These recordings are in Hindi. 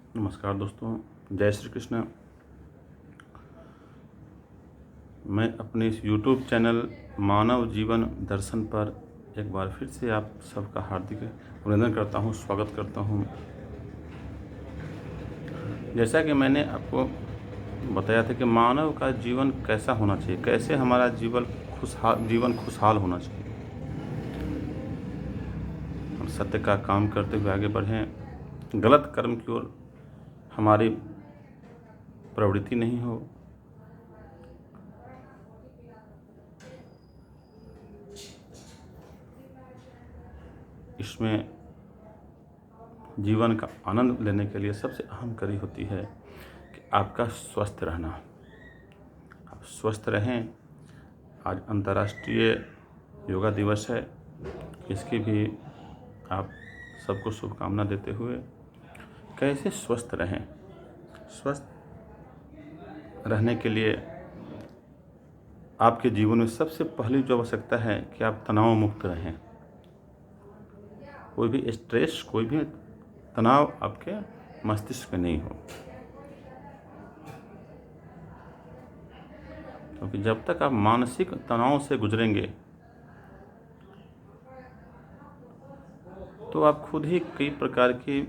नमस्कार दोस्तों, जय श्री कृष्ण। मैं अपने इस यूट्यूब चैनल मानव जीवन दर्शन पर एक बार फिर से आप सबका हार्दिक अभिनंदन करता हूं, स्वागत करता हूं। जैसा कि मैंने आपको बताया था कि मानव का जीवन कैसा होना चाहिए, कैसे हमारा जीवन खुशहाल होना चाहिए। हम सत्य का काम करते हुए आगे बढ़ें, गलत कर्म की ओर हमारी प्रवृत्ति नहीं हो। इसमें जीवन का आनंद लेने के लिए सबसे अहम कड़ी होती है कि आपका स्वस्थ रहना। आप स्वस्थ रहें। आज अंतर्राष्ट्रीय योगा दिवस है, इसकी भी आप सबको शुभकामना देते हुए कैसे स्वस्थ रहें। स्वस्थ रहने के लिए आपके जीवन में सबसे पहली जो आवश्यकता है कि आप तनाव मुक्त रहें। कोई भी स्ट्रेस, कोई भी तनाव आपके मस्तिष्क में नहीं हो, क्योंकि जब तक आप मानसिक तनाव से गुजरेंगे तो आप खुद ही कई प्रकार की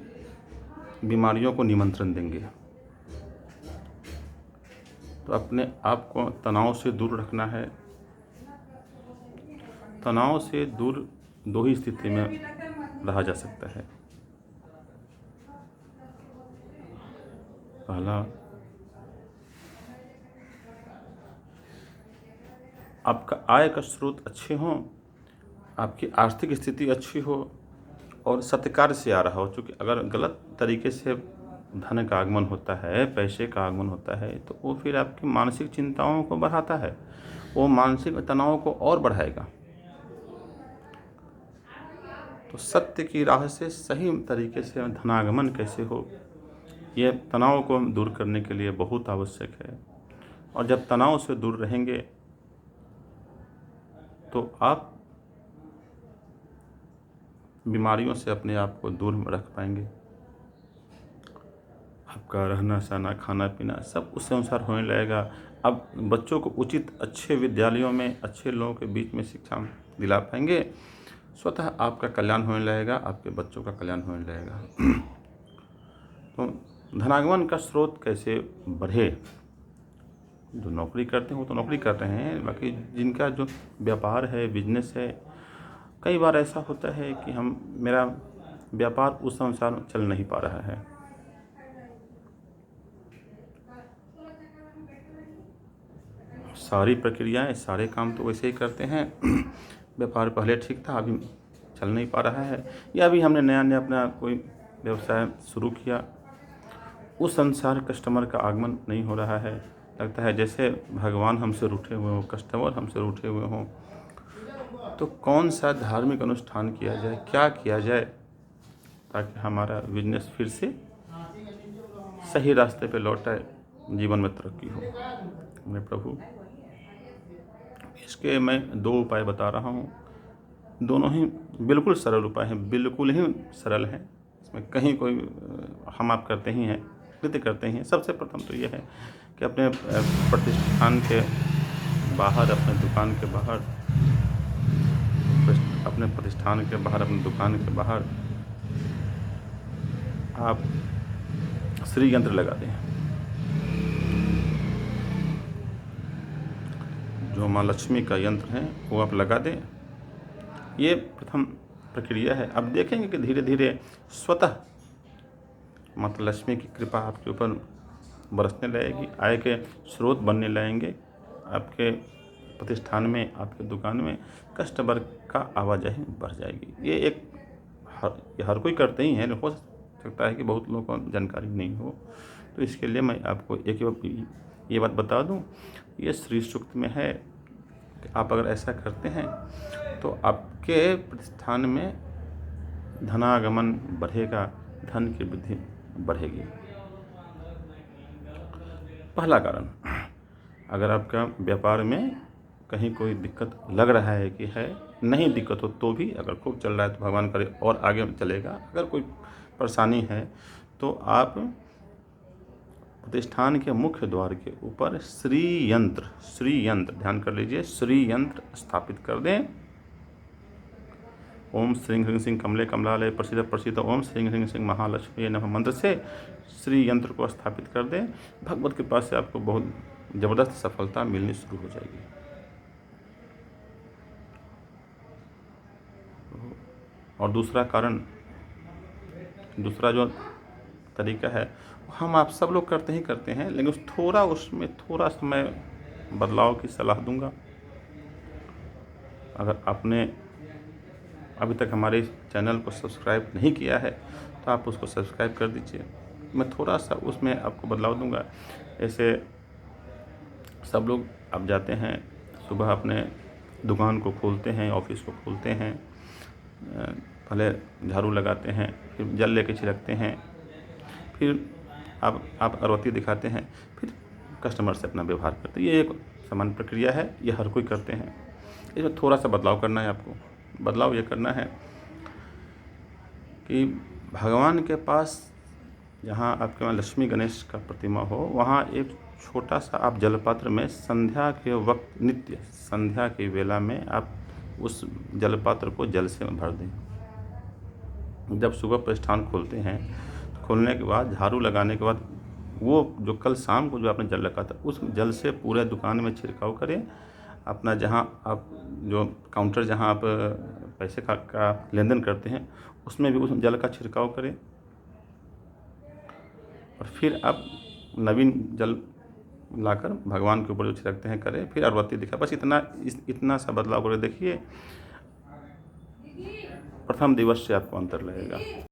बीमारियों को निमंत्रण देंगे। तो अपने आप को तनाव से दूर रखना है। तनाव से दूर दो ही स्थिति में रहा जा सकता है। पहला, आपका आय का स्रोत अच्छे हों, आपकी आर्थिक स्थिति अच्छी हो और सत्कार से आ रहा हो। चूँकि अगर गलत तरीके से धन का आगमन होता है, पैसे का आगमन होता है, तो वो फिर आपकी मानसिक चिंताओं को बढ़ाता है, वो मानसिक तनाव को और बढ़ाएगा। तो सत्य की राह से सही तरीके से धनागमन कैसे हो, ये तनाव को दूर करने के लिए बहुत आवश्यक है। और जब तनाव से दूर रहेंगे तो आप बीमारियों से अपने आप को दूर रख पाएंगे। आपका रहना सहना, खाना पीना सब उस अनुसार होने लगेगा। अब बच्चों को उचित अच्छे विद्यालयों में अच्छे लोगों के बीच में शिक्षा दिला पाएंगे, स्वतः आपका कल्याण होने लगेगा, आपके बच्चों का कल्याण होने लगेगा। तो धनागमन का स्रोत कैसे बढ़े। जो नौकरी करते हैं वो तो नौकरी कर रहे हैं, बाकी जिनका जो व्यापार है, बिजनेस है, कई बार ऐसा होता है कि मेरा व्यापार उस अनुसार चल नहीं पा रहा है। सारी प्रक्रियाएं, सारे काम तो वैसे ही करते हैं। व्यापार पहले ठीक था, अभी चल नहीं पा रहा है, या अभी हमने नया अपना कोई व्यवसाय शुरू किया, उस अनुसार कस्टमर का आगमन नहीं हो रहा है। लगता है जैसे भगवान हमसे रूठे हुए हों, कस्टमर हमसे रूठे हुए हों। तो कौन सा धार्मिक अनुष्ठान किया जाए, क्या किया जाए ताकि हमारा बिजनेस फिर से सही रास्ते पे लौट आए, जीवन में तरक्की हो। मेरे प्रभु, इसके मैं 2 उपाय बता रहा हूँ। दोनों ही बिल्कुल सरल उपाय हैं, बिल्कुल ही सरल हैं। इसमें कहीं कोई हम आप करते ही हैं, कृत्य करते ही हैं। सबसे प्रथम तो ये है कि अपने प्रतिष्ठान के बाहर, अपने दुकान के बाहर, अपने प्रतिष्ठान के बाहर, अपनी दुकान के बाहर आप श्री यंत्र लगा दें। जो माँ लक्ष्मी का यंत्र है वो आप लगा दें। ये प्रथम प्रक्रिया है। अब देखेंगे कि धीरे धीरे स्वतः माता लक्ष्मी की कृपा आपके ऊपर बरसने लगेगी, आय के स्रोत बनने लगेंगे। आपके प्रतिष्ठान में, आपके दुकान में कस्टमर का आवाजाही बढ़ जाएगी। ये हर कोई करते ही हैं, हो सकता है कि बहुत लोगों को जानकारी नहीं हो। तो इसके लिए मैं आपको ये बात बता दूं, ये श्री सूक्त में है कि आप अगर ऐसा करते हैं तो आपके प्रतिष्ठान में धनागमन बढ़ेगा, धन की वृद्धि बढ़ेगी। पहला कारण, अगर आपका व्यापार में कहीं कोई दिक्कत लग रहा है कि है, नहीं दिक्कत हो तो भी, अगर खूब चल रहा है तो भगवान करे और आगे चलेगा। अगर कोई परेशानी है तो आप प्रतिष्ठान के मुख्य द्वार के ऊपर श्री यंत्र ध्यान कर लीजिए, श्री यंत्र स्थापित कर दें। ओम श्रीं ह्रीं सिंह कमले कमलालय प्रसिद्ध प्रसिद्ध ओम श्रीं ह्रीं सिंह महालक्ष्मी नमः मंत्र से श्री यंत्र को स्थापित कर दें। भगवत कृपा से आपको बहुत ज़बरदस्त सफलता मिलनी शुरू हो जाएगी। और दूसरा जो तरीका है हम आप सब लोग करते हैं, लेकिन उसमें थोड़ा सा मैं बदलाव की सलाह दूंगा। अगर आपने अभी तक हमारे चैनल को सब्सक्राइब नहीं किया है तो आप उसको सब्सक्राइब कर दीजिए। मैं थोड़ा सा उसमें आपको बदलाव दूंगा। ऐसे सब लोग अब जाते हैं, सुबह अपने दुकान को खोलते हैं, ऑफिस को खोलते हैं, पहले झाड़ू लगाते हैं, फिर जल लेके छिड़कते हैं, फिर आप अगरबत्ती दिखाते हैं, फिर कस्टमर से अपना व्यवहार करते हैं। ये एक सामान्य प्रक्रिया है, ये हर कोई करते हैं। इसमें थोड़ा सा बदलाव करना है आपको। बदलाव ये करना है कि भगवान के पास जहाँ आपके वहाँ लक्ष्मी गणेश का प्रतिमा हो, वहाँ एक छोटा सा आप जलपात्र में संध्या के वक्त नित्य संध्या की वेला में आप उस जलपात्र को जल से भर दें। जब सुबह प्रतिष्ठान खोलते हैं, खोलने के बाद झाड़ू लगाने के बाद वो जो कल शाम को जो आपने जल रखा था उस जल से पूरे दुकान में छिड़काव करें। अपना जहाँ आप जो काउंटर जहाँ आप पैसे का लेन देन करते हैं उसमें भी उस जल का छिड़काव करें। और फिर आप नवीन जल लाकर भगवान के ऊपर जो छिड़कते हैं करें, फिर अगरबत्ती दिखा। बस इतना सा बदलाव करें। देखिए प्रथम दिवस से आपको अंतर लगेगा।